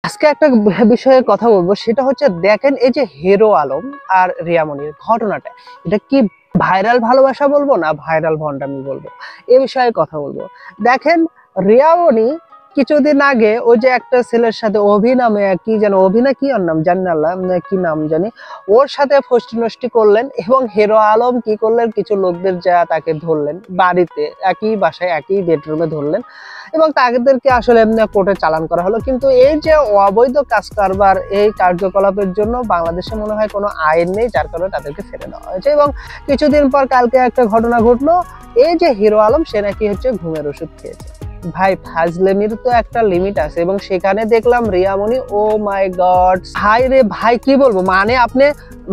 আজকে একটা বিষয়ে কথা বলবো, সেটা হচ্ছে দেখেন এই যে হিরো আলম আর রিয়ামনির ঘটনাটা, এটা কি ভাইরাল ভালোবাসা বলবো না ভাইরাল ভন্ডামি বলবো, এ বিষয়ে কথা বলবো। দেখেন রিয়ামনি কিছুদিন আগে ওই যে একটা ছেলের সাথে নামে কি যেন অভিনয়, কি ওর নাম জানি না, কি নাম জানি, ওর সাথে ফষ্টি নষ্টি করলেন এবং হিরো আলম কি করলেন, কিছু লোকদের যা তাকে ধরলেন বাড়িতে, একই বাসায় একই বেডরুমে ধরলেন এবং তাদেরকে আসলে কোর্টে চালান করা হলো। কিন্তু এই যে অবৈধ কাজ কারবার, এই কার্যকলাপের জন্য বাংলাদেশে মনে হয় কোনো আইন নেই, যার কারণে তাদেরকে ছেড়ে দেওয়া হয়েছে। এবং কিছুদিন পর কালকে একটা ঘটনা ঘটলো, এই যে হিরো আলম সে নাকি হচ্ছে ঘুমের ওষুধ খেয়েছে। ভাই ফাজলেমির তো একটা লিমিট আছে, এবং সেখানে দেখলাম রিয়ামনি, ও মাই গড ভাই রে ভাই, কি বলবো, মানে আপনি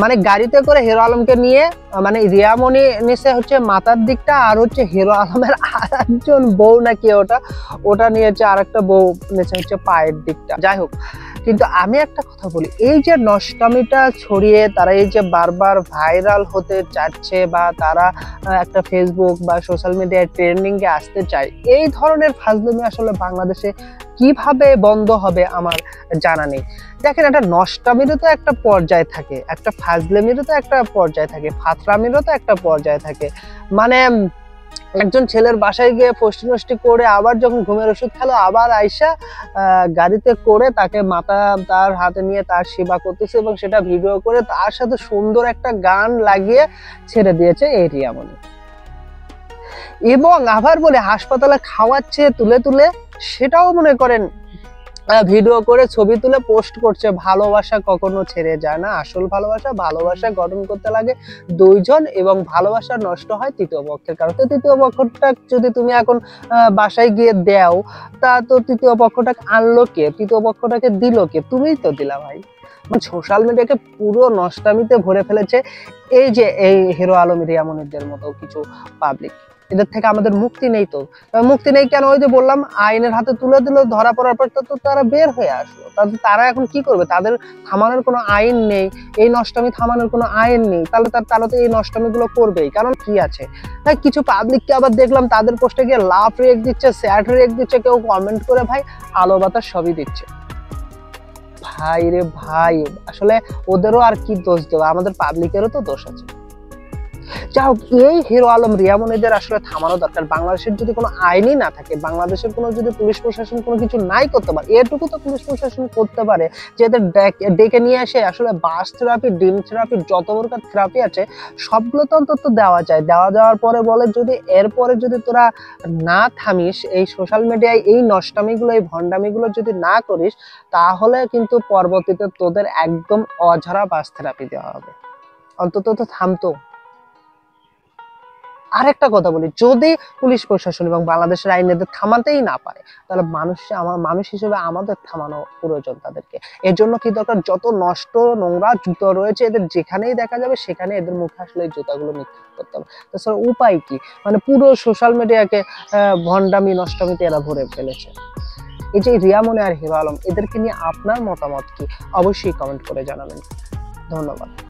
মানে গাড়িতে করে হিরো আলমকে নিয়ে, মানে রিয়ামনি নিচে হচ্ছে মাথার দিকটা, আর হচ্ছে হিরো আলমের আরেকজন বউ নাকি ওটা নিয়েছে, আর একটা বউ নিচে হচ্ছে পায়ের দিকটা। যাই হোক, কিন্তু আমি একটা কথা বলি, এই যে নষ্টামিটা ছড়িয়ে তারা এই যে বারবার ভাইরাল হতে চাচ্ছে, বা তারা একটা ফেসবুক বা সোশ্যাল মিডিয়ায় ট্রেন্ডিং এ আসতে চায়, এই ধরনের ফাজলামি আসলে বাংলাদেশে কিভাবে বন্ধ হবে আমার জানা নেই। দেখেন, একটা নষ্টামিরও তো একটা পর্যায় থাকে, একটা ফাজলামিরও তো একটা পর্যায় থাকে, ফাতরামিরও তো একটা পর্যায় থাকে। মানে একজন ছেলের বাসায় গিয়ে ফষ্টি নষ্টি করে আবার যখন ঘুমের ওষুধ খেলো, আবার আইসা গাড়িতে করে তাকে মাথা তার হাতে নিয়ে তার সেবা করতেছে, এবং সেটা ভিডিও করে তার সাথে সুন্দর একটা গান লাগিয়ে ছেড়ে দিয়েছে এই রিয়ামনি। এবং আবার বলে হাসপাতালে খাওয়াচ্ছে তুলে তুলে, সেটাও মনে করেন ভিডিও করে ছবি তুলে পোস্ট করছে। ভালোবাসা কখনো ছেড়ে যায় না, আসল ভালোবাসা গঠন করতে লাগে দুইজন, এবং ভালোবাসা নষ্ট হয় তৃতীয় পক্ষের কারণে। তৃতীয় পক্ষটা যদি তুমি এখন বাসায় গিয়ে দেও, তা তো তৃতীয় পক্ষটাকে আনলো কে, তৃতীয় পক্ষটাকে দিল কে? তুমিই তো দিলা ভাই। সোশ্যাল মিডিয়াকে পুরো নষ্টামিতে ভরে ফেলেছে এই যে এই হিরো আলম রিয়ামনিদের মতো কিছু পাবলিক। এদের থেকে আমাদের মুক্তি নেই। তো মুক্তি নেই কেন? ওই যে বললাম, আইনের হাতে তুলে দিল, ধরা পড়ার পর তো তারা বের হয়ে আসলো। তারা এখন কি করবে? তাদের থামানোর কোনো আইন নেই, এই নষ্টামি থামানোর কোনো আইন নেই, তাহলে তারা তো এই নষ্টামি গুলো করবেই। কারণ কি আছে, কিছু পাবলিককে আবার দেখলাম তাদের পোস্টে গিয়ে লাভ রিয়েক্ট দিচ্ছে, স্যাড রিয়েক্ট দিচ্ছে, কেউ কমেন্ট করে ভাই আলো বাতাস সবই দিচ্ছে। ভাই রে ভাই, আসলে ওদেরও আর কি দোষ দেওয়া, আমাদের পাবলিকেরও তো দোষ আছে। যাই হোক, এই হিরো আলম রিয়ামনিদের আসলে থামানো দরকার। বাংলাদেশের যদি কোনো আইনই না থাকে, বাংলাদেশের কোনো যদি পুলিশ প্রশাসন কোনো কিছু নাই করতে পারে, এটুকু তো পুলিশ প্রশাসন করতে পারে যে এদের ডেকে নিয়ে এসে আসলে বাস থেরাপি, ডিম থেরাপি, যত প্রকার থেরাপি আছে সবগুলো তো অন্তত দেওয়া যায়। দেওয়ার পরে বলে, যদি এরপরে যদি তোরা না থামিস, এই সোশ্যাল মিডিয়ায় এই নষ্টামিগুলো, এই ভণ্ডামিগুলো যদি না করিস, তাহলে কিন্তু পরবর্তীতে তোদের একদম অঝরা বাস থেরাপি দেওয়া হবে। অন্তত তো থামতো। আরেকটা কথা বলি, যদি পুলিশ প্রশাসন এবং বাংলাদেশের আইন এদের থামাতেই না পারে, তাহলে মানুষ হিসেবে আমাদের থামানো প্রয়োজন তাদেরকে। এর জন্য কি দরকার? যত নষ্ট নোংরা জুতো রয়েছে এদের, যেখানেই দেখা যাবে সেখানে এদের মুখে আসলে এই জুতাগুলো নিক্ষেপ করতে হবে। তাছাড়া উপায় কি? মানে পুরো সোশ্যাল মিডিয়াকে ভণ্ডামি নষ্টামিতে এরা ভরে ফেলেছে। এই যে রিয়ামনি আর হিরো আলম, এদেরকে নিয়ে আপনার মতামত কি? অবশ্যই কমেন্ট করে জানাবেন। ধন্যবাদ।